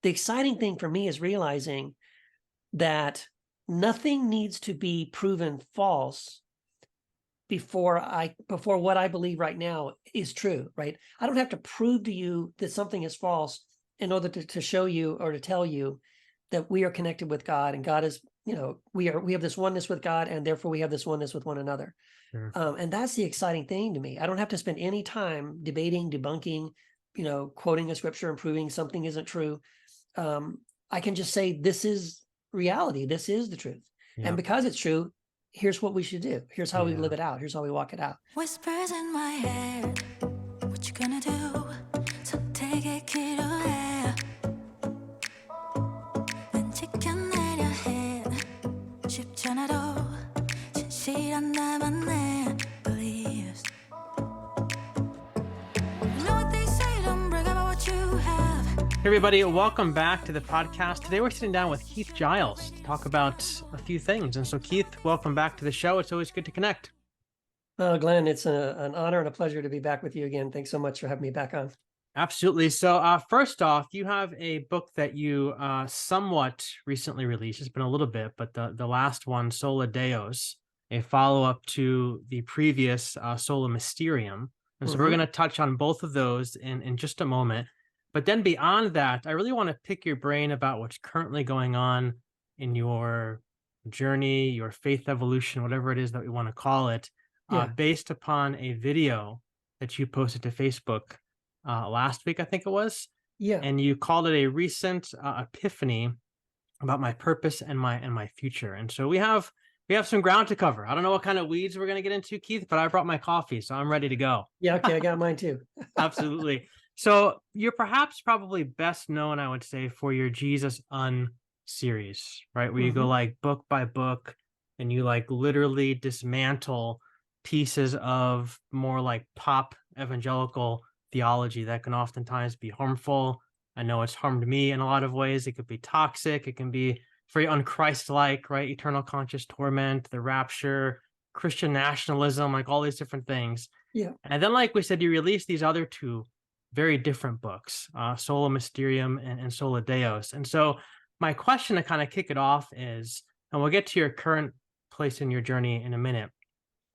the exciting thing for me is realizing that nothing needs to be proven false before what I believe right now is true, right? I don't have to prove to you that something is false in order to show you or to tell you that we are connected with God, and God is, we have this oneness with God, and therefore we have this oneness with one another. Sure. And that's the exciting thing to me. I don't have to spend any time debating, debunking, quoting a scripture and proving something isn't true. I can just say, this is reality. This is the truth. Yeah. And because it's true, here's what we should do. Here's how we Yeah. live it out. Here's how we walk it out. Whispers in my head, what you gonna do? So take it, 기도해. 난 지켜내려 해. 쉽지 않아도 진실한 나만의 beliefs. You know what they say, don't brag about what you have. Hey everybody, welcome back to the podcast. Today we're sitting down with Keith Giles to talk about a few things. And so Keith, welcome back to the show. It's always good to connect. Well, Glenn, it's an honor and a pleasure to be back with you again. Thanks so much for having me back on. Absolutely. So first off, you have a book that you somewhat recently released. It's been a little bit, but the last one, Sola Deus, a follow-up to the previous Sola Mysterium. And so we're going to touch on both of those in just a moment. But then beyond that, I really want to pick your brain about what's currently going on in your journey, your faith evolution, whatever it is that we want to call it, based upon a video that you posted to Facebook last week, I think it was. Yeah. And you called it a recent epiphany about my purpose and my future. And so we have some ground to cover. I don't know what kind of weeds we're going to get into, Keith, but I brought my coffee, so I'm ready to go. Yeah, okay, I got mine too. Absolutely. So you're probably best known, I would say, for your Jesus series, right? Where you go like book by book and you like literally dismantle pieces of more like pop evangelical theology that can oftentimes be harmful. I know it's harmed me in a lot of ways. It could be toxic. It can be very unchristlike, right? Eternal conscious torment, the rapture, Christian nationalism, like all these different things. Yeah. And then, like we said, you released these other two very different books, Sola Mysterium and Sola Deus. And so my question to kind of kick it off is, and we'll get to your current place in your journey in a minute,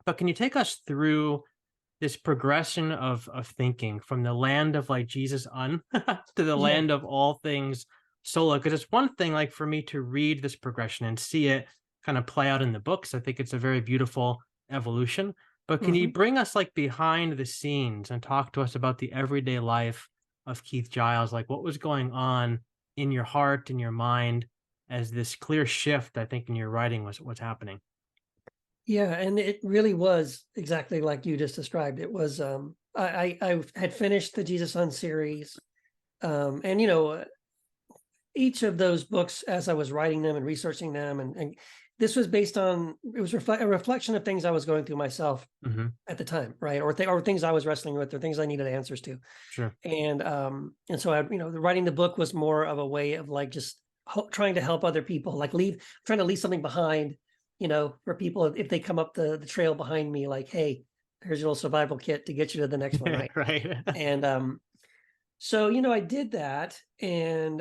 but can you take us through this progression of thinking from the land of like Jesus to the land of all things Sola? Because it's one thing like for me to read this progression and see it kind of play out in the books. I think it's a very beautiful evolution. But can you bring us like behind the scenes and talk to us about the everyday life of Keith Giles? Like what was going on in your heart, in your mind, as this clear shift, I think, in your writing was happening? Yeah, and it really was exactly like you just described. It was I had finished the Jesus Son series, and each of those books, as I was writing them and researching them, and this was based on, it was a reflection of things I was going through myself at the time, right? Or things I was wrestling with, or things I needed answers to. Sure. And so writing the book was more of a way of like just trying to help other people, like trying to leave something behind, for people if they come up the trail behind me, like, hey, here's your little survival kit to get you to the next one, right? Right. And so I did that, and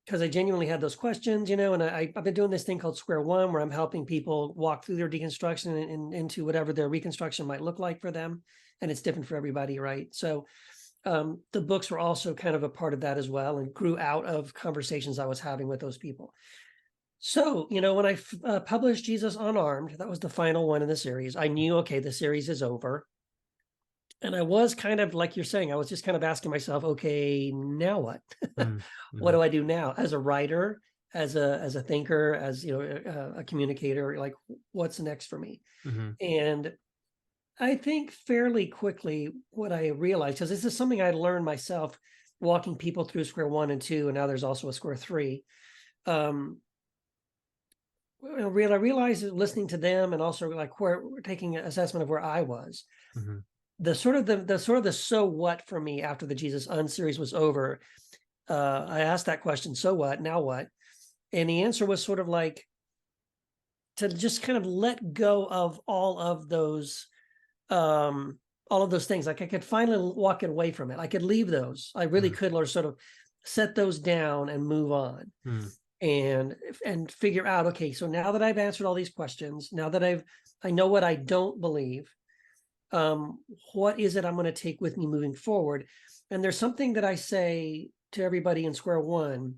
because I genuinely had those questions, and I've been doing this thing called Square One, where I'm helping people walk through their deconstruction and into whatever their reconstruction might look like for them, and it's different for everybody, right? So the books were also kind of a part of that as well, and grew out of conversations I was having with those people. So, when I published Jesus Unarmed, that was the final one in the series, I knew, okay, the series is over. And I was kind of, like you're saying, I was just kind of asking myself, okay, now what? What do I do now as a writer, as a thinker, as, a communicator, like what's next for me? And I think fairly quickly what I realized, because this is something I learned myself walking people through Square 1 and 2, and now there's also a Square 3. I realized listening to them, and also like we're taking an assessment of where I was. The sort of the so what for me after the Jesus series was over, I asked that question, so what, now what? And the answer was sort of like to just kind of let go of all of those things. Like I could finally walk away from it. I could leave those. I really could, or sort of set those down and move on. And figure out, okay, so now that I've answered all these questions, now that I know what I don't believe, what is it I'm going to take with me moving forward? And there's something that I say to everybody in Square One,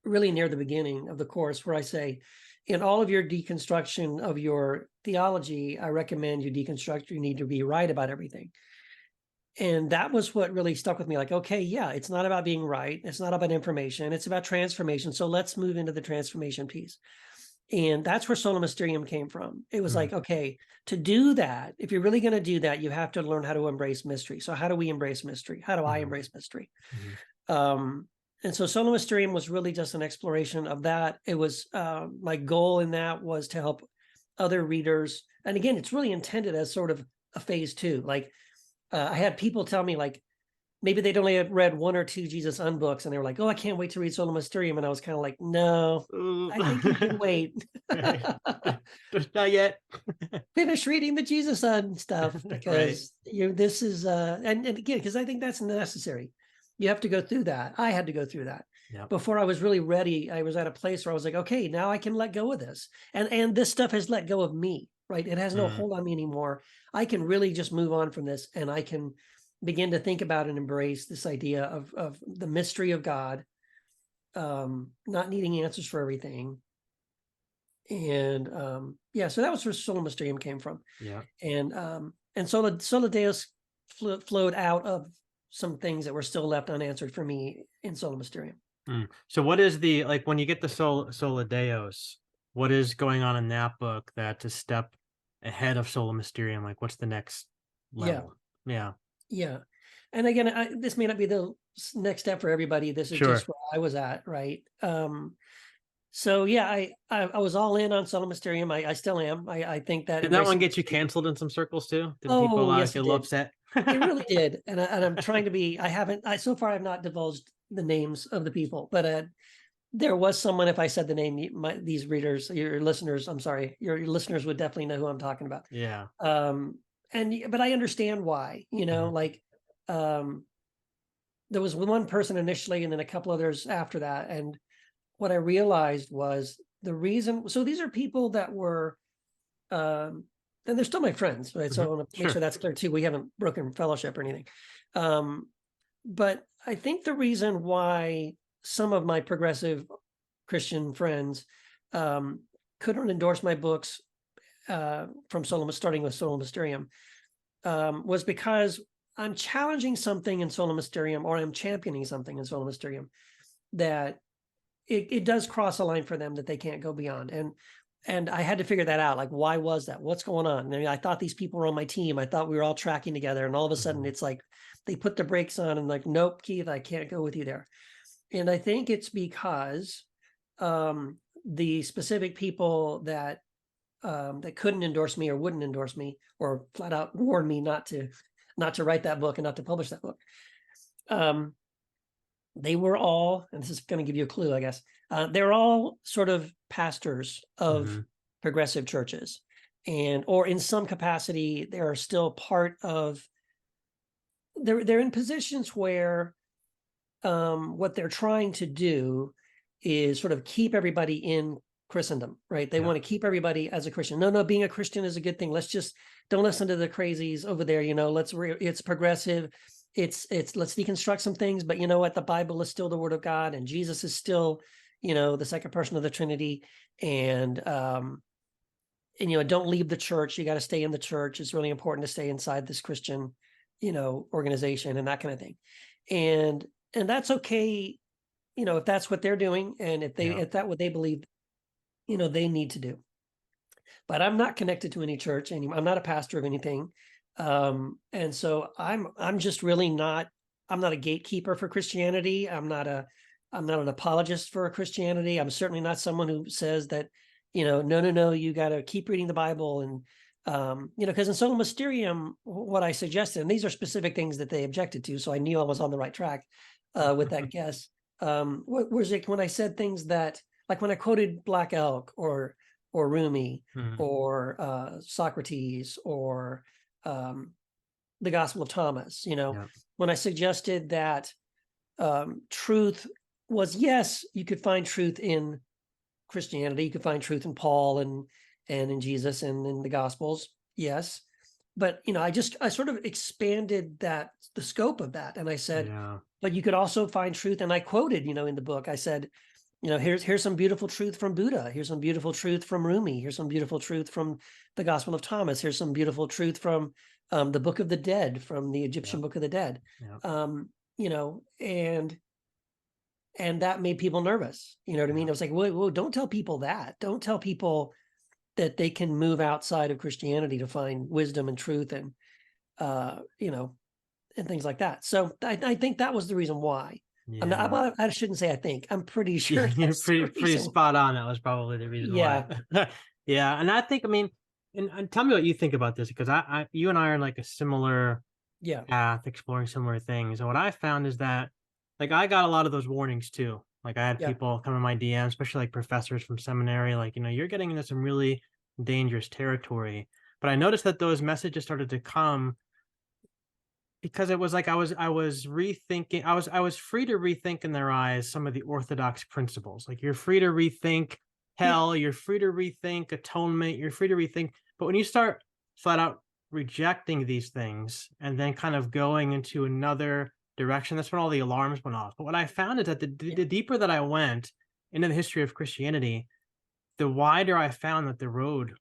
really near the beginning of the course, where I say, in all of your deconstruction of your theology, I recommend you deconstruct, you need to be right about everything. And that was what really stuck with me. Like, okay, yeah, it's not about being right. It's not about information. It's about transformation. So let's move into the transformation piece. And that's where Sola Mysterium came from. It was like, okay, to do that, if you're really going to do that, you have to learn how to embrace mystery. So how do we embrace mystery? How do I embrace mystery? And so Sola Mysterium was really just an exploration of that. It was my goal in that was to help other readers. And again, it's really intended as sort of a phase 2. Like I had people tell me, like, maybe they'd only had read 1 or 2 Jesus Unbooks, and they were like, oh, I can't wait to read Sola Mysterium. And I was kind of like, no, I think you can wait. Just not yet. Finish reading the Jesus Un stuff, because this is, and again, because I think that's necessary. You have to go through that. I had to go through that. Before I was really ready. I was at a place where I was like, okay, now I can let go of this. And this stuff has let go of me, right? It has no hold on me anymore. I can really just move on from this, and I can begin to think about and embrace this idea of the mystery of God, not needing answers for everything. And so that was where Sola Mysterium came from. And Sola Deus flowed out of some things that were still left unanswered for me in Sola Mysterium. So what is the, like, when you get the Sola Deus, what is going on in that book that's a step ahead of Sola Mysterium? Like, what's the next level? Yeah. And again, this may not be the next step for everybody. This is just where I was at, right? So yeah, I was all in on Sola Mysterium. I still am. I think that. Did that one get you canceled in some circles too? Did people yes, get a little upset? It really did. And I'm trying to be. So far I've not divulged the names of the people, but there was someone. If I said the name, these readers, your listeners, I'm sorry, your listeners would definitely know who I'm talking about. Yeah. But I understand why. Like there was one person initially, and then a couple others after that, and what I realized was the reason. So these are people that were, and they're still my friends, right? So I want to make sure that's clear too. We haven't broken fellowship or anything. But I think the reason why some of my progressive Christian friends couldn't endorse my books from starting with Sola Mysterium was because I'm challenging something in Sola Mysterium, or I'm championing something in Sola Mysterium that it does cross a line for them that they can't go beyond. And I had to figure that out. Like, why was that? What's going on? And I thought these people were on my team. I thought we were all tracking together. And all of a sudden it's like, they put the brakes on and like, nope, Keith, I can't go with you there. And I think it's because the specific people that couldn't endorse me or wouldn't endorse me, or flat out warned me not to write that book and not to publish that book. They were all, and this is going to give you a clue, I guess. They're all sort of pastors of progressive churches, or in some capacity, they are still part of. They're in positions where what they're trying to do is sort of keep everybody in Christendom, right? They want to keep everybody as a Christian. No, being a Christian is a good thing. Let's just don't listen to the crazies over there. It's progressive. It's let's deconstruct some things, but you know what? The Bible is still the Word of God, and Jesus is still, the second person of the Trinity. And don't leave the church. You got to stay in the church. It's really important to stay inside this Christian, organization and that kind of thing. And that's okay, if that's what they're doing, and if that's what they believe, they need to do. But I'm not connected to any church anymore. I'm not a pastor of anything. And so I'm just really not, I'm not a gatekeeper for Christianity. I'm not an apologist for Christianity. I'm certainly not someone who says that, no, you got to keep reading the Bible. And, because in Sola Mysterium, what I suggested, and these are specific things that they objected to. So I knew I was on the right track with that guess. What was it when I said things that, like when I quoted Black Elk or Rumi or Socrates or the Gospel of Thomas, when I suggested that truth was, yes, you could find truth in Christianity, you could find truth in Paul and in Jesus and in the Gospels, yes. But I sort of expanded the scope of that, and I said, Yeah. but you could also find truth. And I quoted, in the book, I said, here's some beautiful truth from Buddha. Here's some beautiful truth from Rumi. Here's some beautiful truth from the Gospel of Thomas. Here's some beautiful truth from the Book of the Dead, from the Egyptian Book of the Dead. And that made people nervous. You know what I mean? I was like, whoa, don't tell people that. Don't tell people that they can move outside of Christianity to find wisdom and truth and, and things like that. So I think that was the reason why. Yeah. I shouldn't say I think. I'm pretty sure You're that's the pretty reason. spot on. That was probably the reason Yeah. why. Yeah. And I think, I mean, and tell me what you think about this, because you and I are in like a similar Yeah. path, exploring similar things. And what I found is that, like, I got a lot of those warnings too. Like, I had Yeah. people come in my DM, especially like professors from seminary, like, you're getting into some really dangerous territory. But I noticed that those messages started to come because it was like I was rethinking. I was free to rethink in their eyes some of the orthodox principles. Like, you're free to rethink Yeah. hell, you're free to rethink atonement, you're free to rethink. But when you start flat out rejecting these things and then kind of going into another direction, that's when all the alarms went off. But what I found is that the deeper that I went into the history of Christianity, the wider I found that the road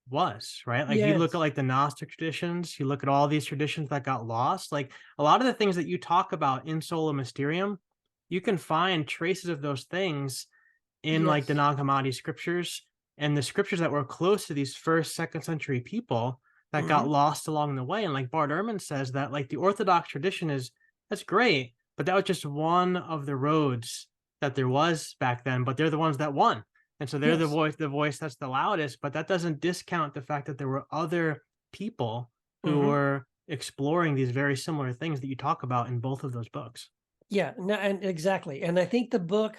was, right? Like, you look at Yes. like the Gnostic traditions, you look at all these traditions that got lost, like a lot of the things that you talk about in Sola Mysterium, you can find traces of those things in like the Yes. Nag Hammadi scriptures and the scriptures that were close to these first, second century people that got Mm-hmm. lost along the way. And like Bart Ehrman says that like the Orthodox tradition that's great, but that was just one of the roads that there was back then, but they're the ones that won. And so they're Yes. the voice that's the loudest, but that doesn't discount the fact that there were other people who Mm-hmm. were exploring these very similar things that you talk about in both of those books. Yeah. No, and exactly. And I think the book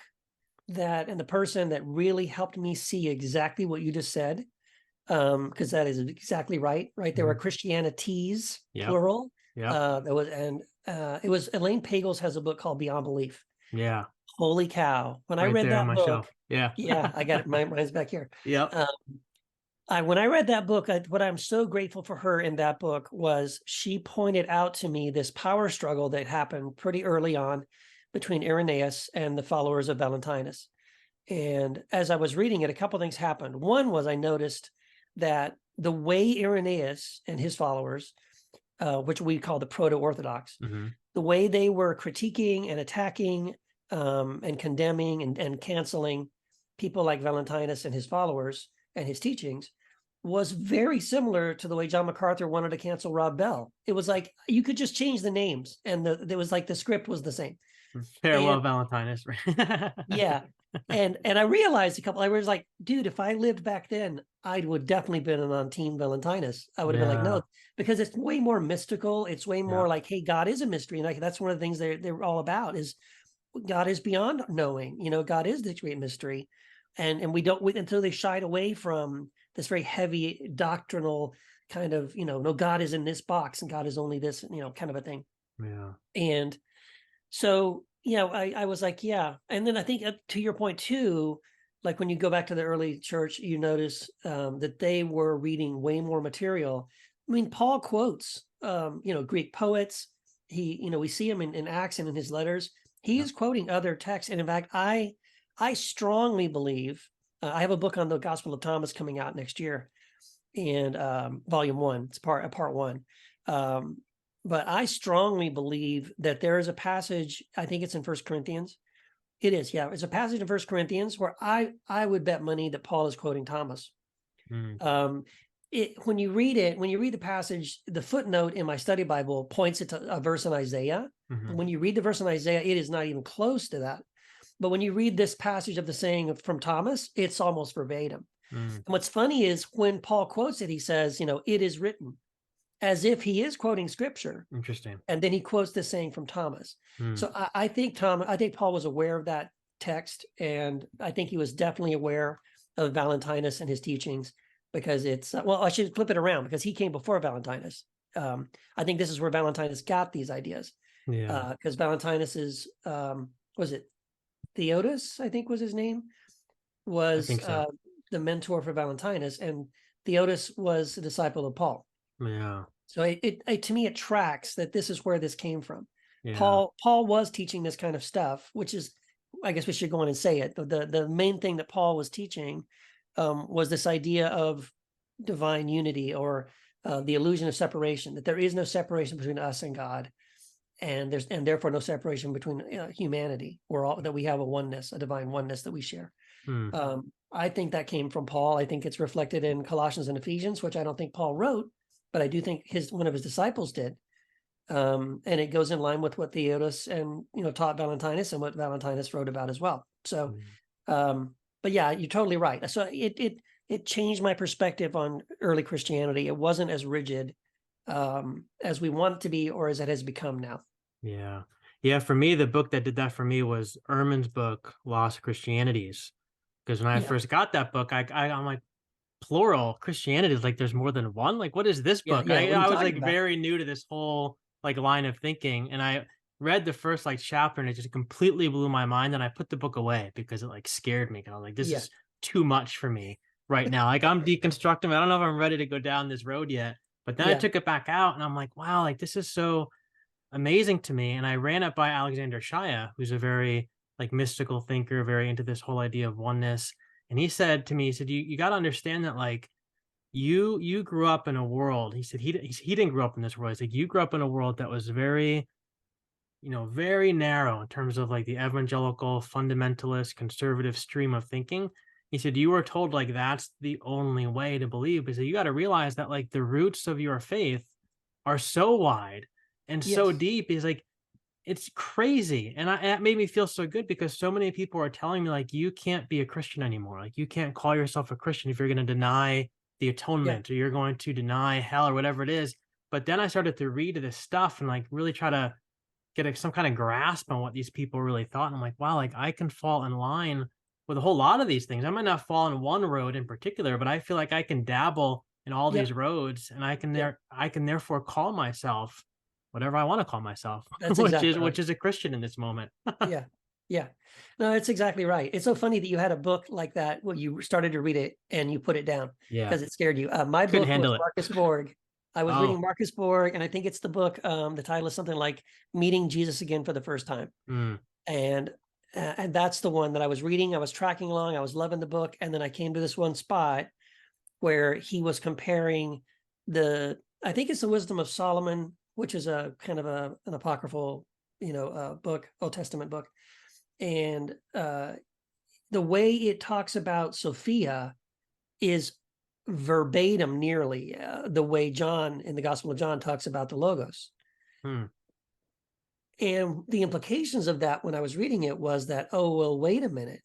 and the person that really helped me see exactly what you just said, because that is exactly right. There were Christianities, Yep. plural. Yep. It was Elaine Pagels has a book called Beyond Belief. Yeah. Holy cow! When I Right read there on that my book, shelf. Yeah. yeah, I got it. Mine's back here. Yep. When I read that book, what I'm so grateful for her in that book was she pointed out to me this power struggle that happened pretty early on between Irenaeus and the followers of Valentinus. And as I was reading it, a couple things happened. One was I noticed that the way Irenaeus and his followers, which we call the proto-Orthodox, the way they were critiquing and attacking and condemning and canceling people like Valentinus and his followers and his teachings was very similar to the way John MacArthur wanted to cancel Rob Bell. It was like you could just change the names, and it was like the script was the same. Farewell, Valentinus. Yeah. And I realized I was like, dude, if I lived back then, I would definitely been on Team Valentinus. I would have been like, no, because it's way more mystical. It's way more like, hey, God is a mystery. And like, that's one of the things they're all about is God is beyond knowing, God is the great mystery. And we don't, until they shied away from this very heavy doctrinal kind of, no, God is in this box and God is only this, kind of a thing. Yeah. And so, I was like, yeah. And then I think to your point too, like when you go back to the early church, you notice that they were reading way more material. I mean, Paul quotes, Greek poets. We see him in Acts and in his letters. He is quoting other texts. And in fact, I strongly believe, I have a book on the Gospel of Thomas coming out next year, and volume 1, it's part 1. But I strongly believe that there is a passage, I think it's in 1 Corinthians. It is, yeah. It's a passage in 1 Corinthians where I would bet money that Paul is quoting Thomas. When you read the passage, the footnote in my study Bible points it to a verse in Isaiah. But when you read the verse in Isaiah, it is not even close to that. But when you read this passage of the saying from Thomas, it's almost verbatim. And what's funny is when Paul quotes it, he says, it is written, as if he is quoting scripture. Interesting. And then he quotes this saying from Thomas. So I think Paul was aware of that text, and I think he was definitely aware of Valentinus and his teachings, because it's, I should flip it around, because he came before Valentinus. I think this is where Valentinus got these ideas. Yeah. Because Valentinus is, was it Theodos, I think was his name, I was think so. the mentor for Valentinus, and Theodos was a disciple of Paul. Yeah. So it to me, it tracks that this is where this came from. Yeah. Paul was teaching this kind of stuff, which is, I guess we should go on and say it. The main thing that Paul was teaching was this idea of divine unity, or the illusion of separation, that there is no separation between us and God, and therefore no separation between humanity. That we have a oneness, a divine oneness that we share. Hmm. I think that came from Paul. I think it's reflected in Colossians and Ephesians, which I don't think Paul wrote, but I do think one of his disciples did. And it goes in line with what Theodos and taught Valentinus, and what Valentinus wrote about as well. So, but yeah, you're totally right. So it changed my perspective on early Christianity. It wasn't as rigid as we want it to be, or as it has become now. Yeah. Yeah. For me, the book that did that for me was Ehrman's book, Lost Christianities. Because when I Yeah, first got that book, I'm like, plural Christianity is like, there's more than one. Like, what is this book? yeah. What are you I was talking like about? very new to this whole like line of thinking, and I read the first like chapter, and it just completely blew my mind. And I put the book away because it like scared me. And I was like, this Yeah, is too much for me right now. Like, I'm deconstructing. I don't know if I'm ready to go down this road yet. But then I yeah, took it back out, and I'm like, wow, like this is so amazing to me. And I ran it by Alexander Shaya, who's a very like mystical thinker, very into this whole idea of oneness. And he said to me, he said, you got to understand that like you grew up in a world. He said he didn't grow up in this world. He's like, you grew up in a world that was very, very narrow in terms of like the evangelical, fundamentalist, conservative stream of thinking. He said, you were told like that's the only way to believe. He said, you got to realize that like the roots of your faith are so wide and so yes, deep. He's like, it's crazy. And that made me feel so good, because so many people are telling me like, you can't be a Christian anymore. Like, you can't call yourself a Christian if you're going to deny the yeah, atonement, or you're going to deny hell, or whatever it is. But then I started to read this stuff and like really try to get some kind of grasp on what these people really thought. And I'm like, wow, like I can fall in line with a whole lot of these things. I might not fall in one road in particular, but I feel like I can dabble in all yeah, these roads, and yeah. I can therefore call myself whatever I want to call myself, That's exactly right. which is a Christian in this moment. Yeah. Yeah. No, it's exactly right. It's so funny that you had a book like that when you started to read it and you put it down Yeah. because it scared you. My Couldn't book was handle it. Marcus Borg. I was reading Oh. Marcus Borg, and I think it's the book, the title is something like Meeting Jesus Again for the First Time. Mm. And that's the one that I was reading. I was tracking along. I was loving the book. And then I came to this one spot where he was comparing I think it's the Wisdom of Solomon, which is a kind of an apocryphal, book, Old Testament book. And the way it talks about Sophia is verbatim, nearly the way John in the Gospel of John talks about the Logos. Mm. And the implications of that when I was reading it was that, oh, well, wait a minute.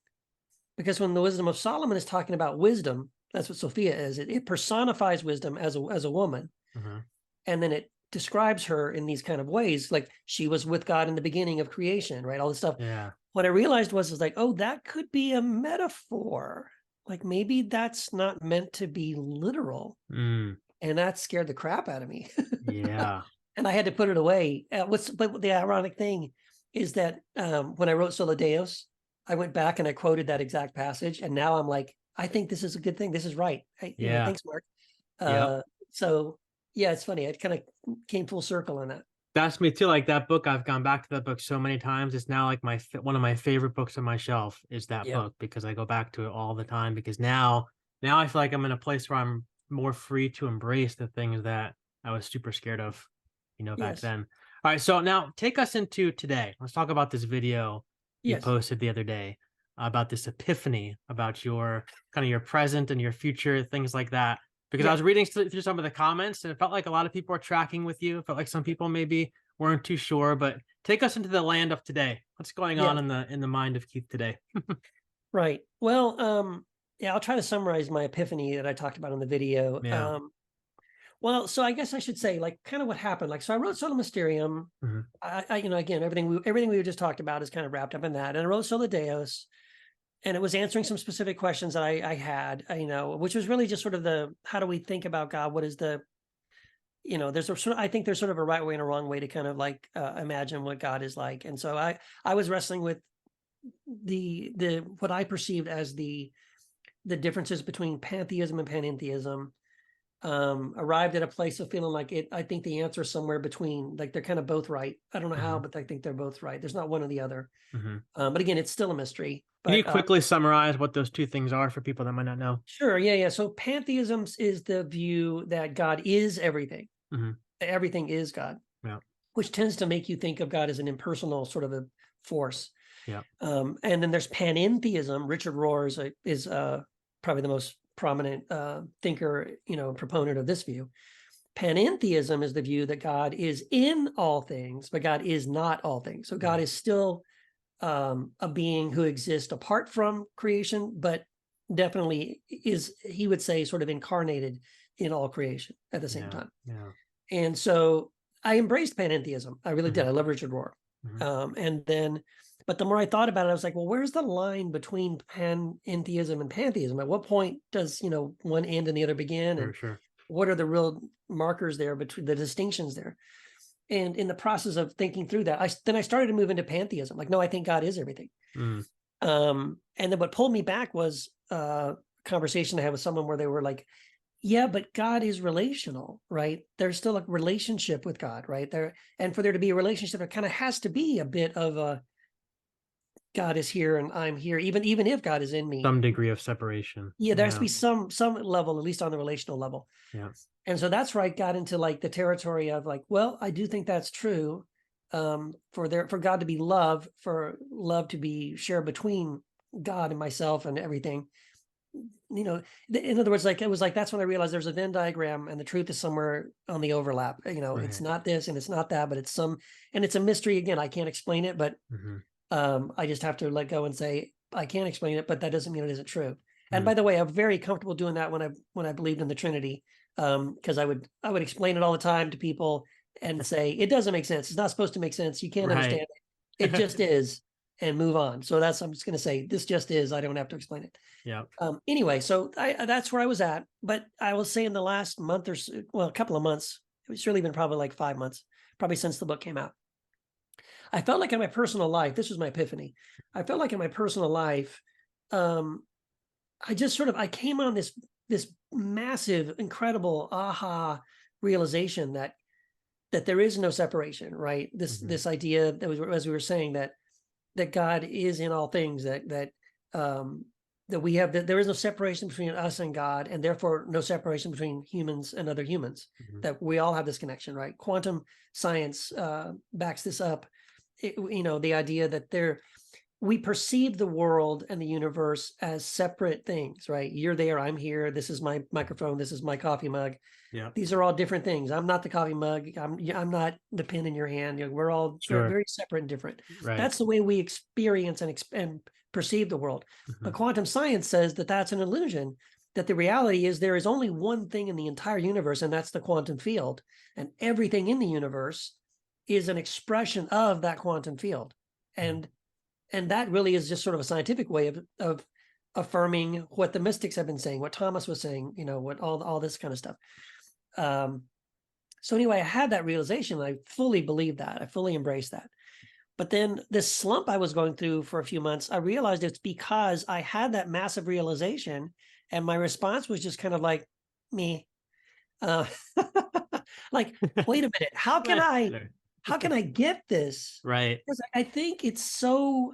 Because when the Wisdom of Solomon is talking about wisdom, that's what Sophia is. It personifies wisdom as a woman. Mm-hmm. And then it describes her in these kind of ways, like she was with God in the beginning of creation, right? All this stuff. Yeah. What I realized was like, oh, that could be a metaphor. Like maybe that's not meant to be literal. Mm. And that scared the crap out of me. Yeah. And I had to put it away. But the ironic thing is that when I wrote Sola Deus, I went back and I quoted that exact passage. And now I'm like, I think this is a good thing. This is right. Yeah. Thanks, Mark. Yep. So yeah, it's funny. I kind of came full circle on that. That's me too. Like that book, I've gone back to that book so many times. It's now like one of my favorite books on my shelf is that Yeah. book, because I go back to it all the time, because now I feel like I'm in a place where I'm more free to embrace the things that I was super scared of, back Yes. then. All right. So now take us into today. Let's talk about this video you Yes. posted the other day about this epiphany about your kind of your present and your future, things like that. Because I Yeah. was reading through some of the comments, and it felt like a lot of people were tracking with you. It felt like some people maybe weren't too sure, but take us into the land of today. What's going on in the mind of Keith today? Right. Well, yeah, I'll try to summarize my epiphany that I talked about in the video. Yeah. Well, so I guess I should say like kind of what happened. Like, so I wrote Sola Mysterium. Mm-hmm. I again, everything we just talked about is kind of wrapped up in that. And I wrote Sola Deus, and it was answering some specific questions that I had, which was really just sort of how do we think about God? What is you know, there's a sort of, I think there's sort of a right way and a wrong way to kind of like imagine what God is like. And so I was wrestling with the what I perceived as the differences between pantheism and panentheism. Arrived at a place of feeling like I think the answer is somewhere between, like they're kind of both right. I don't know how, but I think they're both right. There's not one or the other. But again, it's still a mystery. But, Can you quickly summarize what those two things are for people that might not know? Sure. Yeah. So pantheism is the view that God is everything. Everything is God. Yeah. Which tends to make you think of God as an impersonal sort of a force. Yeah. And then there's panentheism. Richard Rohr is probably the most prominent thinker, you know, proponent of this view. Panentheism is the view that God is in all things, but God is not all things. So God is still a being who exists apart from creation, but definitely is, he would say, sort of incarnated in all creation at the same time. Yeah. And so I embraced panentheism. I really did. I love Richard Rohr. And then, but the more I thought about it, I was like, well, where's the line between panentheism and pantheism? At what point does, you know, one end and the other begin? And what are the real markers there between the distinctions there? And in the process of thinking through that, I started to move into pantheism. Like, no, I think God is everything. And then what pulled me back was a conversation I had with someone where they were like, yeah, but God is relational, right? There's still a relationship with God, right? And for there to be a relationship, there kind of has to be a bit of a God is here and I'm here, even if God is in me. Some degree of separation. Yeah, there has to be some level, at least on the relational level. Yeah. And so that's where I got into like the territory of like, well, I do think that's true. For God to be love, for love to be shared between God and myself and everything. You know, in other words, like it was like that's when I realized there's a Venn diagram and the truth is somewhere on the overlap. You know, it's not this and it's not that, but it's and it's a mystery. Again, I can't explain it, but I just have to let go and say I can't explain it, but that doesn't mean it isn't true. And by the way, I'm very comfortable doing that when I believed in the Trinity, because I would explain it all the time to people and say it doesn't make sense. It's not supposed to make sense. You can't understand it. It just is, and move on. So I'm just going to say this just is. I don't have to explain it. Yeah. Anyway, so that's where I was at. But I will say in the last month or so, well, a couple of months, it's really been probably like 5 months, probably since the book came out. I felt like in my personal life, this was my epiphany. I felt like in my personal life, I came on this massive, incredible aha realization that there is no separation, right? This idea that was, as we were saying, that God is in all things, that we have, that there is no separation between us and God, and therefore no separation between humans and other humans, that we all have this connection, right? Quantum science backs this up. You know, the idea that we perceive the world and the universe as separate things, right? You're there, I'm here. This is my microphone. This is my coffee mug. Yeah. These are all different things. I'm not the coffee mug. I'm not the pen in your hand. You know, we're all very separate and different. Right. That's the way we experience and perceive the world. But quantum science says that that's an illusion, that the reality is there is only one thing in the entire universe, and that's the quantum field. And everything in the universe is an expression of that quantum field. And that really is just sort of a scientific way of affirming what the mystics have been saying, what Thomas was saying, you know, what all this kind of stuff. So anyway, I had that realization. I fully believed that. I fully embraced that. But then this slump I was going through for a few months, I realized it's because I had that massive realization, and my response was just kind of like, me. Like, wait a minute, how can I get this? Right. Because I think it's so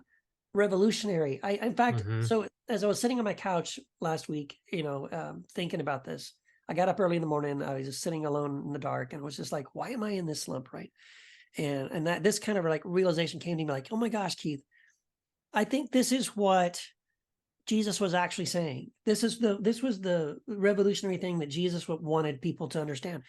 revolutionary. In fact, so as I was sitting on my couch last week, you know, thinking about this, I got up early in the morning. I was just sitting alone in the dark and was just like, why am I in this slump, right? And that this kind of like realization came to me like, oh my gosh, Keith, I think this is what Jesus was actually saying. This was the revolutionary thing that Jesus wanted people to understand.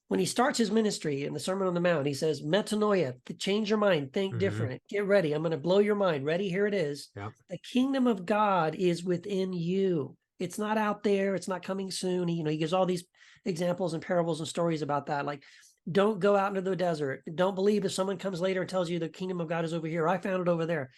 When he starts his ministry in the Sermon on the Mount, he says, metanoia, to change your mind, think different, get ready. I'm going to blow your mind. Ready? Here it is. Yep. The kingdom of God is within you. It's not out there. It's not coming soon. He gives all these examples and parables and stories about that. Like, don't go out into the desert. Don't believe if someone comes later and tells you the kingdom of God is over here. I found it over there.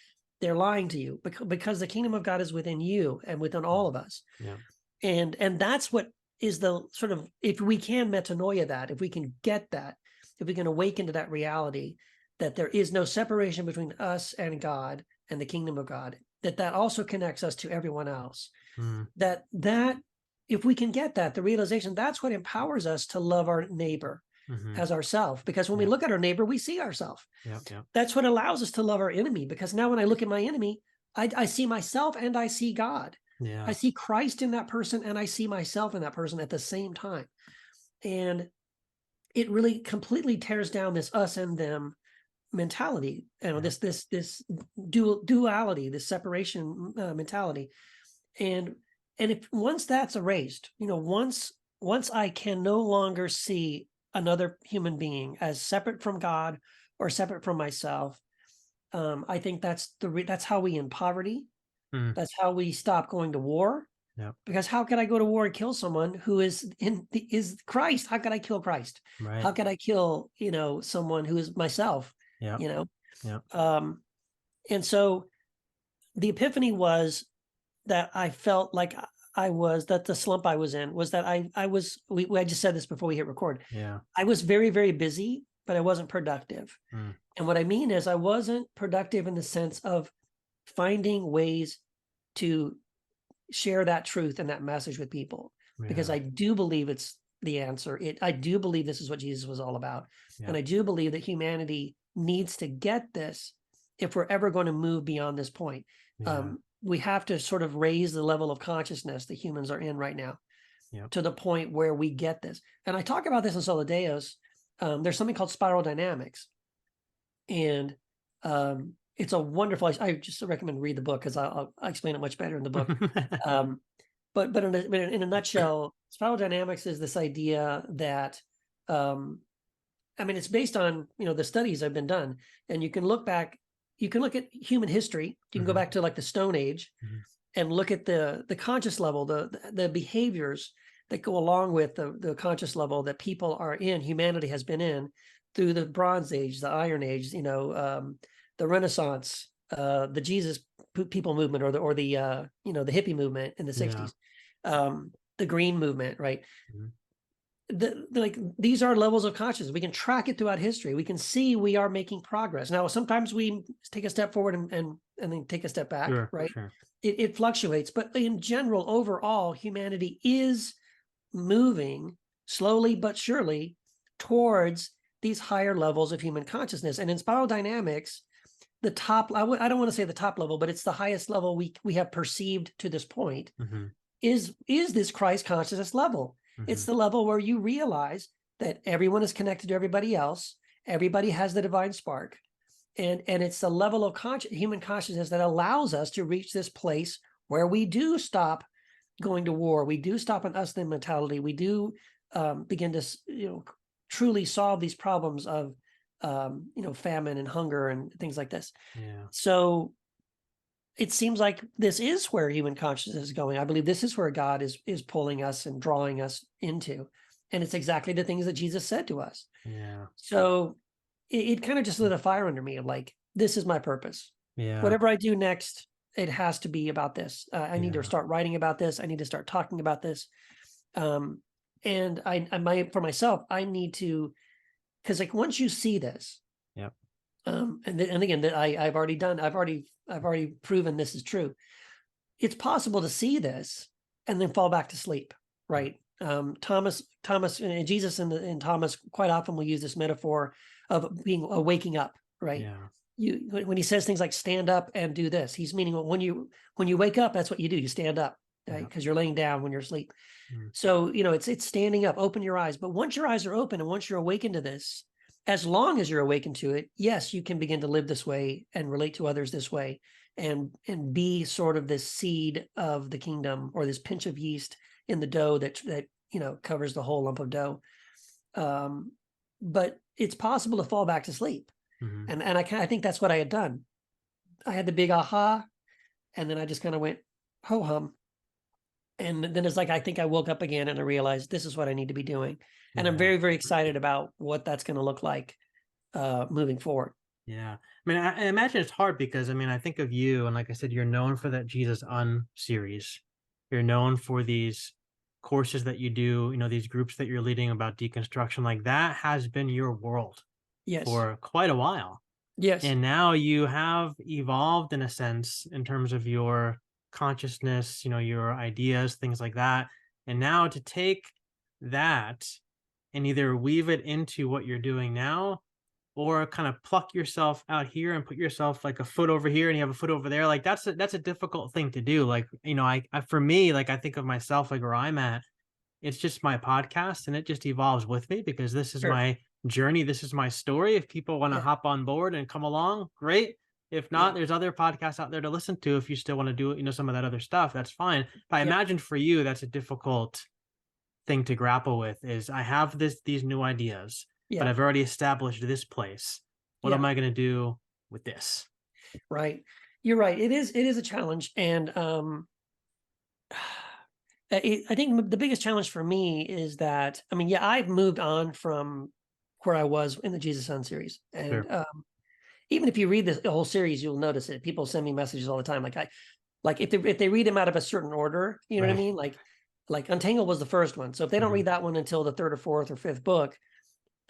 They're lying to you because the kingdom of God is within you and within all of us. Yeah. And that's what is the sort of, if we can metanoia that, if we can get that, if we can awaken to that reality that there is no separation between us and God and the kingdom of God, that also connects us to everyone else. Mm. That if we can get that, the realization, that's what empowers us to love our neighbor Mm-hmm. as ourself. Because when we Yeah. look at our neighbor, we see ourselves. Yep. Yep. That's what allows us to love our enemy. Because now when I look at my enemy, I see myself and I see God. Yeah. I see Christ in that person and I see myself in that person at the same time. And it really completely tears down this us and them mentality, Yeah. this duality, this separation mentality. And if once that's erased, once I can no longer see another human being as separate from God or separate from myself, I think that's how we end poverty. Mm. That's how we stop going to war. Yep. Because how could I go to war and kill someone who is Christ? How could I kill Christ? Right. How could I kill, someone who is myself? Yeah. Yeah. And so the epiphany was that I felt like that the slump I was in was that I just said this before we hit record. Yeah. I was very, very busy, but I wasn't productive. Mm. And what I mean is I wasn't productive in the sense of finding ways to share that truth and that message with people, because Yeah. I do believe it's the answer. I do believe this is what Jesus was all about. Yeah. And I do believe that humanity needs to get this if we're ever going to move beyond this point. Yeah. We have to sort of raise the level of consciousness that humans are in right now. Yep. To the point where we get this. And I talk about this in Sola Deus. There's something called spiral dynamics. And it's a wonderful, I just recommend read the book because I'll explain it much better in the book. But in a nutshell, spiral dynamics is this idea that, it's based on, the studies that have been done, and you can look at human history. You can go back to like the Stone Age and look at the conscious level, the behaviors that go along with the conscious level that people are in, humanity has been in through the Bronze Age, the Iron Age, the Renaissance, the Jesus people movement, or the hippie movement in the 60s, the Green movement, right? These are levels of consciousness. We can track it throughout history. We can see we are making progress. Now, sometimes we take a step forward and then take a step back, right? Sure. It fluctuates, but in general, overall, humanity is moving slowly but surely towards these higher levels of human consciousness. And in spiral dynamics, the top, I don't want to say the top level, but it's the highest level we have perceived to this point, is this Christ consciousness level. It's the level where you realize that everyone is connected to everybody else. Everybody has the divine spark. And it's the level of human consciousness that allows us to reach this place where we do stop going to war. We do stop an us-them mentality. We do begin to, truly solve these problems of, famine and hunger and things like this. Yeah. So it seems like this is where human consciousness is going. I believe this is where God is pulling us and drawing us into. And it's exactly the things that Jesus said to us. Yeah. So it kind of just lit a fire under me of like, this is my purpose. Yeah. Whatever I do next, it has to be about this. I need to start writing about this. I need to start talking about this. And for myself, I need to, because like once you see this, and again, that I've already proven this is true. It's possible to see this and then fall back to sleep, right? Thomas, and Jesus and Thomas quite often will use this metaphor of waking up, right? Yeah. When he says things like stand up and do this, he's meaning when you wake up, that's what you do. You stand up, right? Because you're laying down when you're asleep. So, it's standing up, open your eyes. But once your eyes are open and once you're awakened to this, as long as you're awakened to it, yes, you can begin to live this way and relate to others this way and be sort of this seed of the kingdom, or this pinch of yeast in the dough that covers the whole lump of dough. But it's possible to fall back to sleep. And I think that's what I had done. I had the big aha, and then I just kind of went ho hum. And then it's like, I think I woke up again and I realized this is what I need to be doing. And I'm very, very excited about what that's going to look like moving forward. Yeah. I imagine it's hard because, I think of you, and like I said, you're known for that Jesus series. You're known for these courses that you do, these groups that you're leading about deconstruction, like that has been your world Yes. for quite a while. Yes. And now you have evolved in a sense in terms of your consciousness, your ideas, things like that. And now to take that and either weave it into what you're doing now, or kind of pluck yourself out here and put yourself like a foot over here and you have a foot over there. Like that's a difficult thing to do. Like, I for me, like I think of myself like where I'm at, it's just my podcast and it just evolves with me because this is Sure. my journey. This is my story. If people want to Yeah. hop on board and come along, great. If not, there's other podcasts out there to listen to. If you still want to do, some of that other stuff, that's fine. But I imagine for you, that's a difficult thing to grapple with is I have these new ideas, but I've already established this place. What am I going to do with this? Right. You're right. It is a challenge. And I think the biggest challenge for me is that, I've moved on from where I was in the Jesus Son series. And even if you read the whole series, you'll notice it. People send me messages all the time. Like if they read them out of a certain order, you know what I mean? Like Untangled was the first one. So if they don't read that one until the third or fourth or fifth book,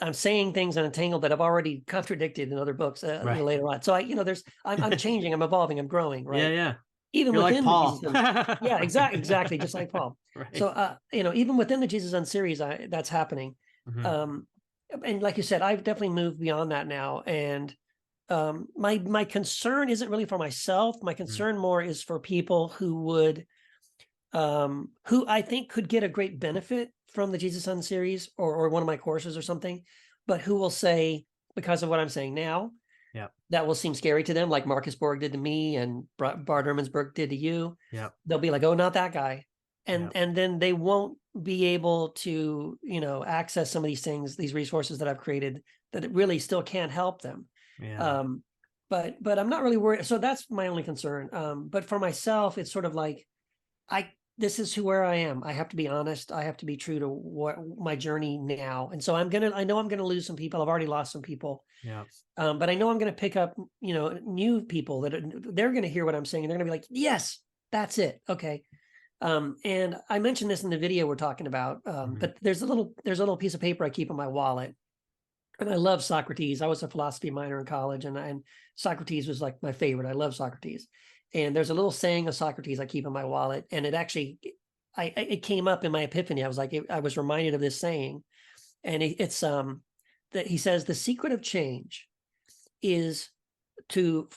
I'm saying things in Untangled that I've already contradicted in other books later on. So I'm changing, I'm evolving, I'm growing, right? Yeah. Even You're within like Paul. the Jesus yeah, exactly, just like Paul. Right. So even within the Jesus Son series, that's happening. And like you said, I've definitely moved beyond that now. And my concern isn't really for myself. My concern more is for people who would who I think could get a great benefit from the Jesus Son series or one of my courses or something, but who will say, because of what I'm saying now, that will seem scary to them, like Marcus Borg did to me and Bart Ehrmansberg did to you. They'll be like, oh, not that guy. And then they won't be able to, access some of these things, these resources that I've created that it really still can't help them. But I'm not really worried. So that's my only concern. But for myself, it's sort of like, this is where I am. I have to be honest. I have to be true to what my journey now. And so I know I'm going to lose some people. I've already lost some people. But I know I'm going to pick up, new people they're going to hear what I'm saying. And they're going to be like, yes, that's it. Okay. And I mentioned this in the video we're talking about, but there's a little piece of paper I keep in my wallet. And I love Socrates. I was a philosophy minor in college and Socrates was like my favorite. I love Socrates. And there's a little saying of Socrates I keep in my wallet. And it actually, it came up in my epiphany. I was like, I was reminded of this saying. And it's that he says, the secret of change is to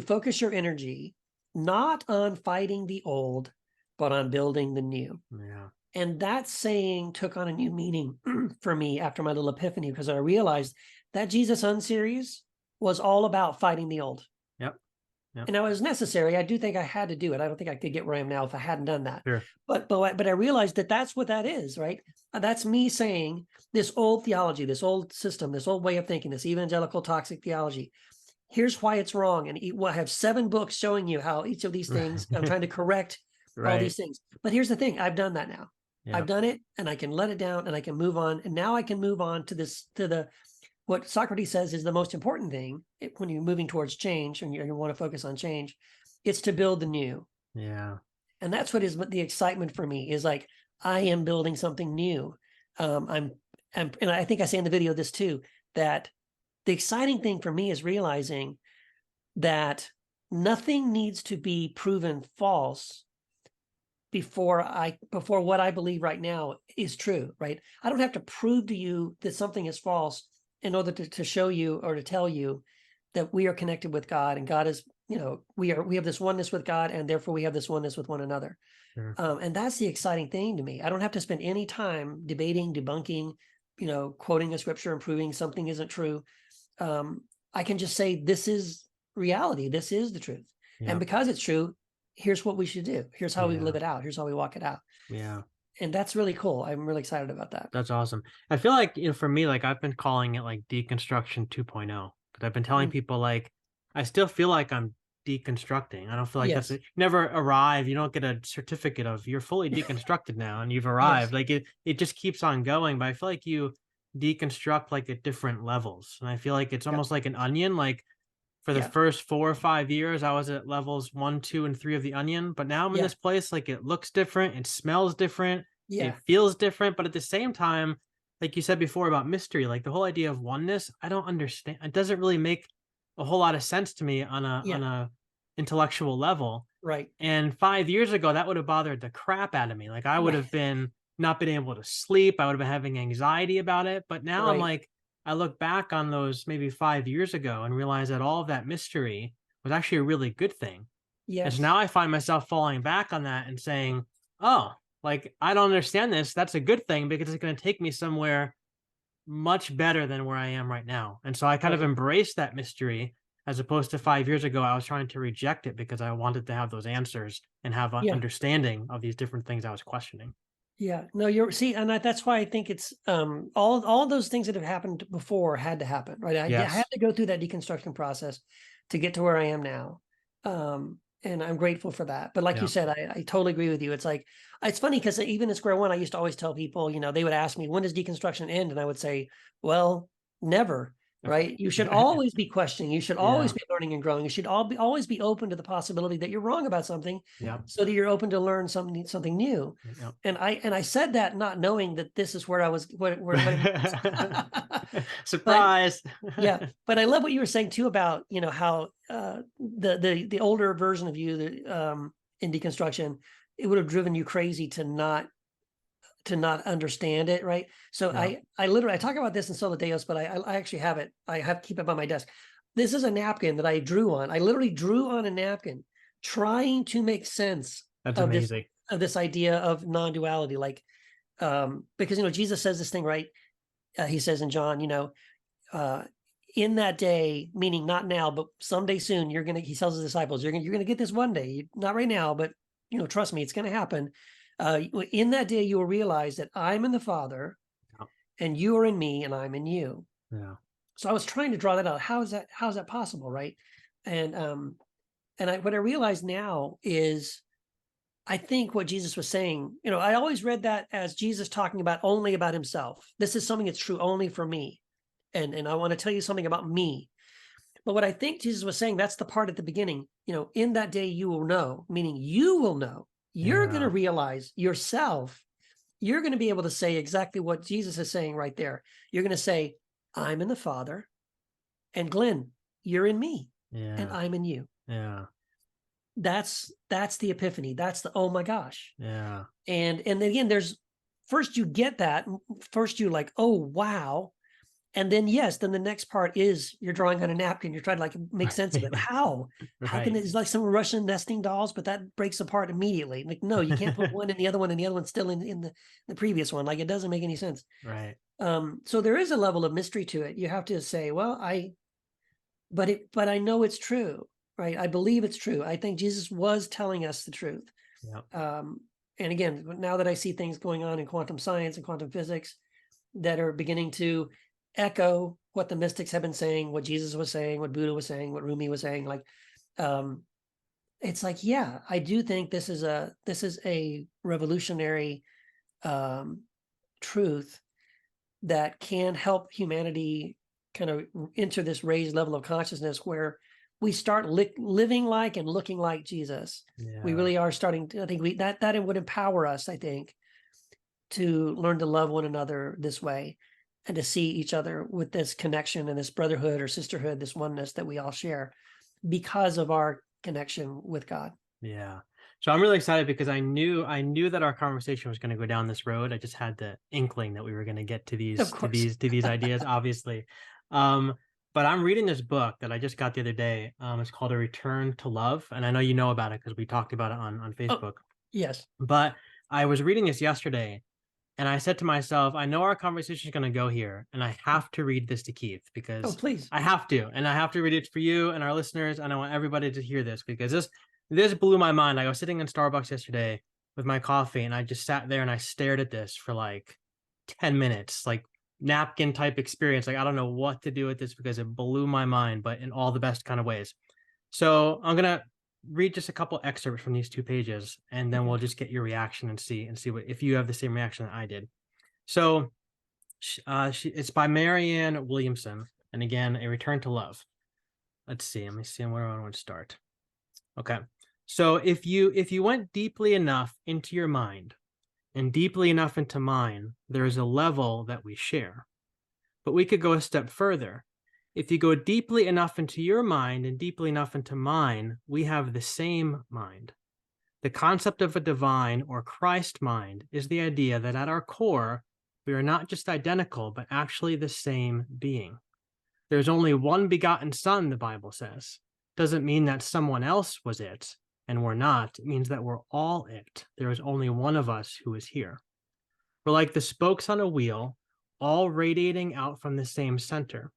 focus your energy, not on fighting the old, but on building the new. And that saying took on a new meaning for me after my little epiphany, because I realized that Jesus Son series was all about fighting the old. And it was necessary. I do think I had to do it. I don't think I could get where I am now if I hadn't done that. But I realized that that's what that is, right? That's me saying this old theology, this old system, this old way of thinking, this evangelical toxic theology. Here's why it's wrong. And I have 7 books showing you how each of these things, I'm trying to correct all these things. But here's the thing. I've done that now. I've done it and I can let it down and I can move on. And now I can move on to what Socrates says is the most important thing when you're moving towards change and you want to focus on change, it's to build the new. And that's what is the excitement for me is like, I am building something new. And I think I say in the video this too, that the exciting thing for me is realizing that nothing needs to be proven false before what I believe right now is true, right? I don't have to prove to you that something is false in order to show you or to tell you that we are connected with God and God is, we have this oneness with God and therefore we have this oneness with one another. And that's the exciting thing to me. I don't have to spend any time debating, debunking, quoting a scripture and proving something isn't true. I can just say, this is reality. This is the truth. And because it's true, here's what we should do. Here's how we live it out. Here's how we walk it out. And that's really cool. I'm really excited about that. That's awesome. I feel like, for me, like I've been calling it like deconstruction 2.0 because I've been telling people like, I still feel like I'm deconstructing. I don't feel like that's it. You never arrive. You don't get a certificate of you're fully deconstructed now and you've arrived. Like it just keeps on going. But I feel like you deconstruct like at different levels. And I feel like it's almost like an onion. Like for the first 4 or 5 years, I was at levels 1, 2, and 3 of the onion. But now I'm in this place, like it looks different. It smells different. Yeah. It feels different, but at the same time, like you said before about mystery, like the whole idea of oneness, I don't understand. It doesn't really make a whole lot of sense to me on Yeah. a intellectual level. Right. And 5 years ago, that would have bothered the crap out of me. Like I would Right. have been not been able to sleep. I would have been having anxiety about it. But now I'm Right. like, I look back on those maybe 5 years ago and realize that all of that mystery was actually a really good thing. And so Yes. now I find myself falling back on that and saying, oh, like I don't understand this. That's a good thing because it's going to take me somewhere much better than where I am right now. And so I kind of Right. embrace that mystery as opposed to 5 years ago, I was trying to reject it because I wanted to have those answers and have an Yeah. understanding of these different things I was questioning. Yeah. No, and that's why I think it's all those things that have happened before had to happen, right? I had Yes. to go through that deconstruction process to get to where I am now. And I'm grateful for that. But like you Yeah. said, I totally agree with you. It's like it's funny because even in square one, I used to always tell people, they would ask me, when does deconstruction end? And I would say, well, never. Right. You should always be questioning. You should always Yeah. be learning and growing. You should always be open to the possibility that you're wrong about something Yeah. so that you're open to learn something new. Yeah. And I said that not knowing that this is where I was, what it was. But Surprise. yeah, but I love what you were saying too about, how the older version of you in deconstruction, it would have driven you crazy to not understand it, right? So Yeah. I literally I talk about this in Sola Deos, but I actually have it. I have keep it by my desk. This is a napkin that I drew on. I literally drew on a napkin, trying to make sense That's of amazing. this idea of non-duality, like because Jesus says this thing, right? He says in John, in that day, meaning not now, but someday soon, he tells his disciples, you're gonna get this one day, not right now, but trust me, it's gonna happen. In that day, you will realize that I'm in the Father, Yeah. and you are in me, and I'm in you. Yeah. So I was trying to draw that out. How is that possible, right? And what I realize now is, I think what Jesus was saying, I always read that as Jesus talking only about himself. This is something that's true only for me. And I want to tell you something about me. But what I think Jesus was saying, that's the part at the beginning, in that day you will know, meaning you will know. You're going to Yeah. realize yourself. You're going to be able to say exactly what Jesus is saying right there. You're going to say, I'm in the Father, and Glenn, you're in me, and Yeah. I'm in you. Yeah. That's the epiphany. That's the, oh my gosh. Yeah. And again, first you get that. First you like, oh, wow. And then, then the next part is you're drawing on a napkin. You're trying to make sense of it. How can it's like some Russian nesting dolls, but that breaks apart immediately. Like, no, you can't put one in the other one and the other one's still in the previous one. Like, it doesn't make any sense. Right. So there is a level of mystery to it. You have to say, well, but I know it's true, right? I believe it's true. I think Jesus was telling us the truth. Yeah. And again, now that I see things going on in quantum science and quantum physics that are beginning to echo what the mystics have been saying, what Jesus was saying, what Buddha was saying, what Rumi was saying, it's like, yeah, I do think this is a revolutionary truth that can help humanity kind of enter this raised level of consciousness where we start living like and looking like Jesus. Yeah. We really are starting to, I think that it would empower us, I think, to learn to love one another this way and to see each other with this connection and this brotherhood or sisterhood, this oneness that we all share because of our connection with God. Yeah. So I'm really excited because I knew that our conversation was going to go down this road. I just had the inkling that we were going to get to these ideas, obviously. But I'm reading this book that I just got the other day. It's called A Return to Love. And I know you know about it because we talked about it on Facebook. Yes. But I was reading this yesterday and I said to myself, I know our conversation is going to go here and I have to read this to Keith because please. I have to. And I have to read it for you and our listeners. And I want everybody to hear this because this blew my mind. Like I was sitting in Starbucks yesterday with my coffee and I just sat there and I stared at this for like 10 minutes, like napkin type experience. Like, I don't know what to do with this because it blew my mind, but in all the best kind of ways. So I'm going to read just a couple excerpts from these 2 pages and then we'll just get your reaction and see what, if you have the same reaction that I did. So it's by Marianne Williamson. And again, A Return to Love. Let's see. Let me see where I want to start. Okay. So if you went deeply enough into your mind, and deeply enough into mine, there is a level that we share. But we could go a step further. If you go deeply enough into your mind and deeply enough into mine, we have the same mind. The concept of a divine or Christ mind is the idea that at our core, we are not just identical, but actually the same being. There's only one begotten Son, the Bible says. Doesn't mean that someone else was it, and we're not. It means that we're all it. There is only one of us who is here. We're like the spokes on a wheel, all radiating out from the same center.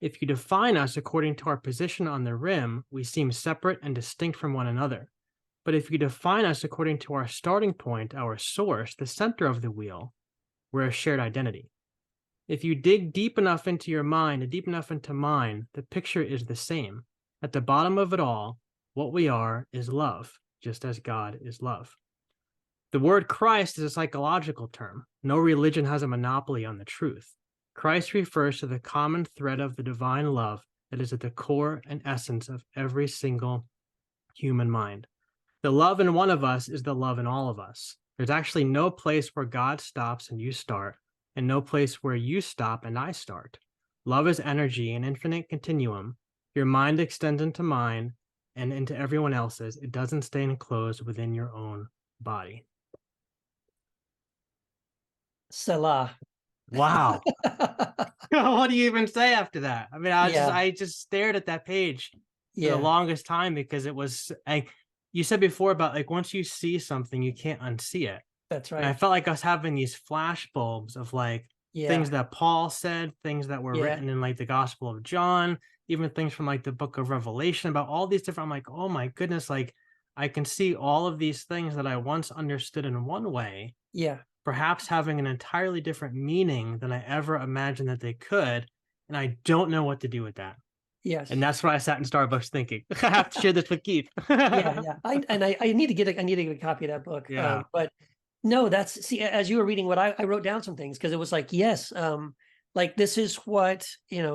If you define us according to our position on the rim, we seem separate and distinct from one another. But if you define us according to our starting point, our source, the center of the wheel, we're a shared identity. If you dig deep enough into your mind and deep enough into mine, the picture is the same. At the bottom of it all, what we are is love, just as God is love. The word Christ is a psychological term. No religion has a monopoly on the truth. Christ refers to the common thread of the divine love that is at the core and essence of every single human mind. The love in one of us is the love in all of us. There's actually no place where God stops and you start, and no place where you stop and I start. Love is energy, an infinite continuum. Your mind extends into mine and into everyone else's. It doesn't stay enclosed within your own body. Selah. Wow. What do you even say after that? I mean, Yeah. I just stared at that page for the Yeah, longest time because it was, you said before about like once you see something, you can't unsee it. that's And I right. felt like I was having these flash bulbs of like Yeah, things that Paul said, things that were yeah, written in like the Gospel of John, even things from like the book of Revelation about all these different, I'm like, oh my goodness, like I can see all of these things that I once understood in one way, yeah, perhaps having an entirely different meaning than I ever imagined that they could. And I don't know what to do with that. yes. And that's why I sat in Starbucks thinking, I have to share this with Keith. Yeah, yeah. I need to get a copy of that book. Yeah. But no, see, as you were reading what I wrote down some things because it was like, yes, like this is what,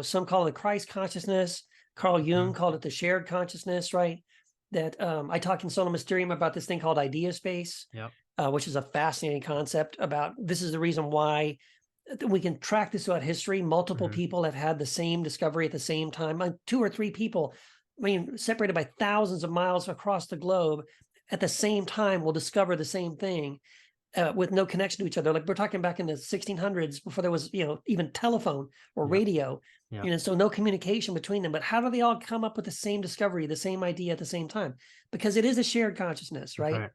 some call it Christ consciousness. Carl Jung called it the shared consciousness, right? That I talk in Sola Mysterium about this thing called idea space, Yep. Which is a fascinating concept about this is the reason why we can track this throughout history. Multiple people have had the same discovery at the same time. Like 2 or 3 people, separated by thousands of miles across the globe at the same time will discover the same thing with no connection to each other. Like we're talking back in the 1600s before there was, even telephone or Yep. radio, Yep. so no communication between them. But how do they all come up with the same discovery, the same idea at the same time? Because it is a shared consciousness, right?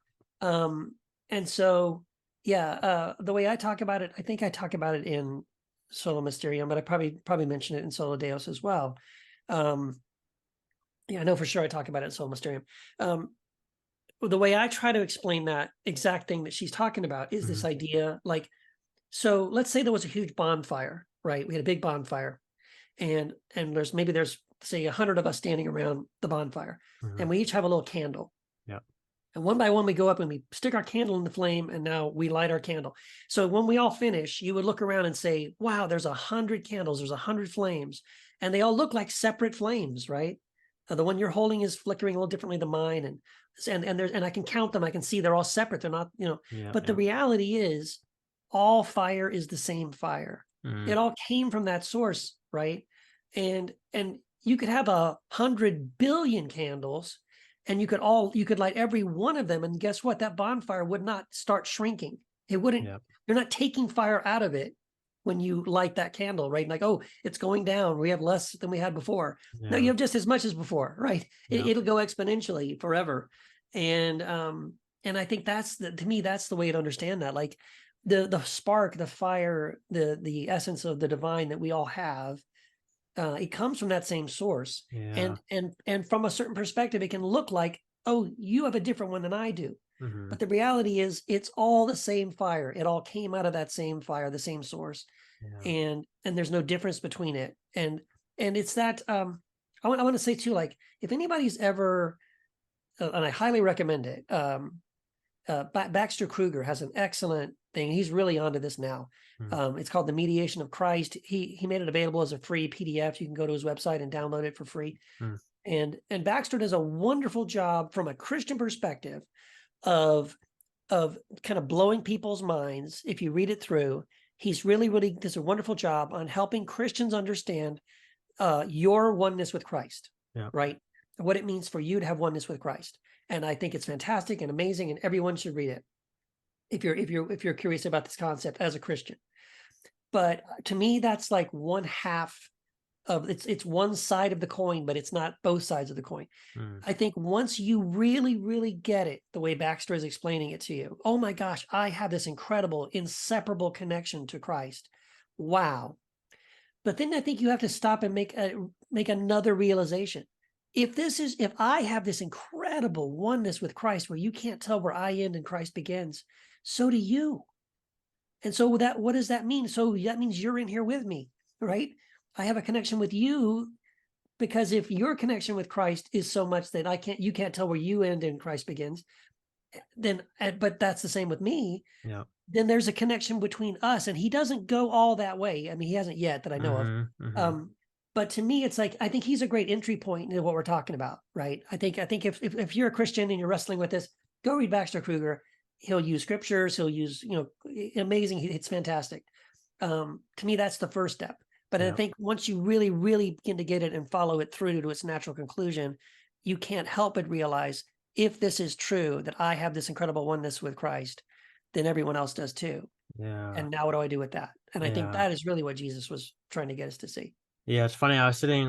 And so, yeah, the way I talk about it, I think I talk about it in Sola Mysterium, but I probably mention it in Sola Deus as well. Yeah, I know for sure I talk about it in Sola Mysterium. The way I try to explain that exact thing that she's talking about is this idea, like, so let's say there was a huge bonfire, right? We had a big bonfire, and there's say 100 of us standing around the bonfire, and we each have a little candle. Yep. And one by one, we go up and we stick our candle in the flame, and now we light our candle. So when we all finish, you would look around and say, wow, there's 100 candles, there's 100 flames, and they all look like separate flames, right? The one you're holding is flickering a little differently than mine, and I can count them. I can see they're all separate. They're not, but the reality is all fire is the same fire. It all came from that source, right? And you could have 100 billion candles, and you could light every one of them, and guess what? That bonfire would not start shrinking. It wouldn't. Yep. You're not taking fire out of it when you light that candle, right? Like, oh, it's going down. We have less than we had before. Yeah. No, you have just as much as before, right? Yeah. It'll go exponentially forever. And I think to me, that's the way to understand that. Like the spark, the fire, the essence of the divine that we all have, it comes from that same source. Yeah. And from a certain perspective, it can look like, oh, you have a different one than I do. But the reality is it's all the same fire. It all came out of that same fire, the same source. Yeah. And there's no difference between it. And it's that I want to say too, like if anybody's ever, and I highly recommend it, Baxter Kruger has an excellent thing. He's really onto this now. It's called The Mediation of Christ. He made it available as a free PDF. You can go to his website and download it for free. And Baxter does a wonderful job from a Christian perspective of of kind of blowing people's minds. If you read it through, he's really does a wonderful job on helping Christians understand your oneness with Christ, Yeah. right? What it means for you to have oneness with Christ. And I think it's fantastic and amazing, and everyone should read it if you're curious about this concept as a Christian. But to me, that's like one half of it's one side of the coin, but it's not both sides of the coin. I think once you really get it, the way Baxter is explaining it to you, oh my gosh, I have this incredible, inseparable connection to Christ. Wow. But then I think you have to stop and make another realization. If I have this incredible oneness with Christ where you can't tell where I end and Christ begins, so do you. And so what does that mean? So that means you're in here with me, right? I have a connection with you, because if your connection with Christ is so much that you can't tell where you end and Christ begins, then, but that's the same with me. Yeah. Then there's a connection between us, and he doesn't go all that way. I mean, he hasn't yet that I know of. But to me, it's like, I think he's a great entry point into what we're talking about, right? I think if you're a Christian and you're wrestling with this, go read Baxter Kruger. He'll use scriptures. He'll use, amazing. It's fantastic. To me, that's the first step. But I think once you really begin to get it and follow it through to its natural conclusion, you can't help but realize, if this is true, that I have this incredible oneness with Christ, then everyone else does too. Yeah. And now what do I do with that? And I think that is really what Jesus was trying to get us to see. Yeah, it's funny.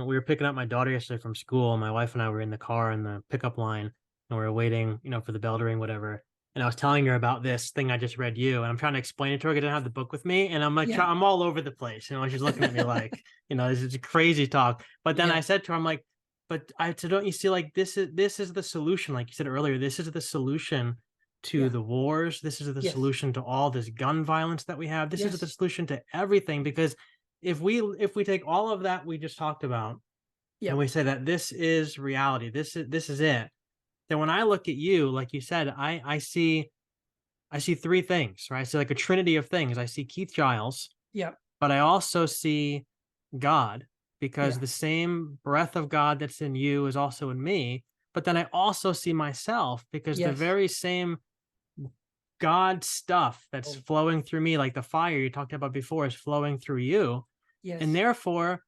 We were picking up my daughter yesterday from school. My wife and I were in the car in the pickup line, and we were waiting, for the bell to ring, whatever. And I was telling her about this thing I just read you, and I'm trying to explain it to her because I didn't have the book with me. And I'm like, I'm all over the place. She's looking at me like, this is crazy talk. But then I said to her, I'm like, so don't you see, like, this is the solution. Like you said earlier, this is the solution to the wars. This is the solution to all this gun violence that we have. This is the solution to everything, because if we take all of that we just talked about and we say that this is reality, this is it, then when I look at you, like you said, I see three things, right? I see like a trinity of things. I see Keith Giles, but I also see God, because the same breath of God that's in you is also in me. But then I also see myself, because the very same God stuff that's flowing through me, like the fire you talked about before, is flowing through you. And therefore,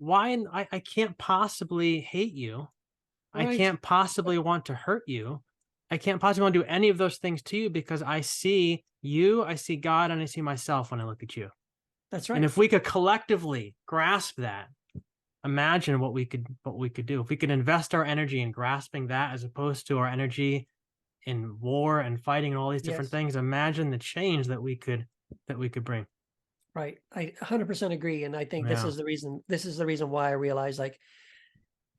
I can't possibly hate you. Right. I can't possibly want to hurt you. I can't possibly want to do any of those things to you, because I see you, I see God, and I see myself when I look at you. That's right. And if we could collectively grasp that, imagine what we could do. If we could invest our energy in grasping that, as opposed to our energy in war and fighting and all these different things, imagine the change that we could bring. Right. I 100% agree. And I think this is the reason why I realized, like,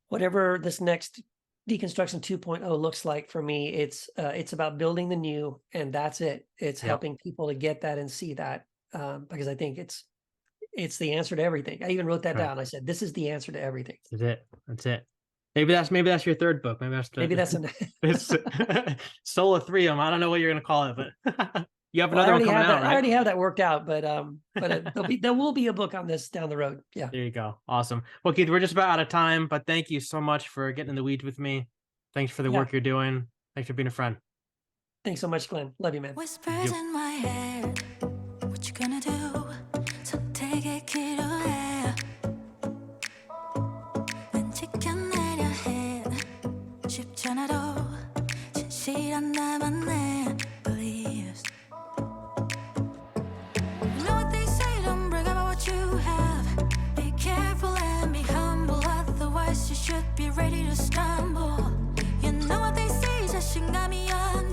whatever this next deconstruction 2.0 looks like for me, it's about building the new, and that's it. It's helping people to get that and see that, because I think it's the answer to everything. I even wrote that down. I said, this is the answer to everything. That's it. Maybe that's your third book. Maybe that's it's Sola 3. I don't know what you're going to call it, but you have another one coming out, right? I already have that worked out, but there will be a book on this down the road. Yeah. There you go. Awesome. Well, Keith, we're just about out of time, but thank you so much for getting in the weeds with me. Thanks for the work you're doing. Thanks for being a friend. Thanks so much, Glenn. Love you, man. Whispers in my head, what you gonna do? So take it, kid, away. 왼치켜 내려 해. 쉽지 않아도 진실한 나만의 beliefs. You know what they say, don't brag about what you have. Be careful and be humble, otherwise you should be ready to stumble. You know what they say, 자신감이 안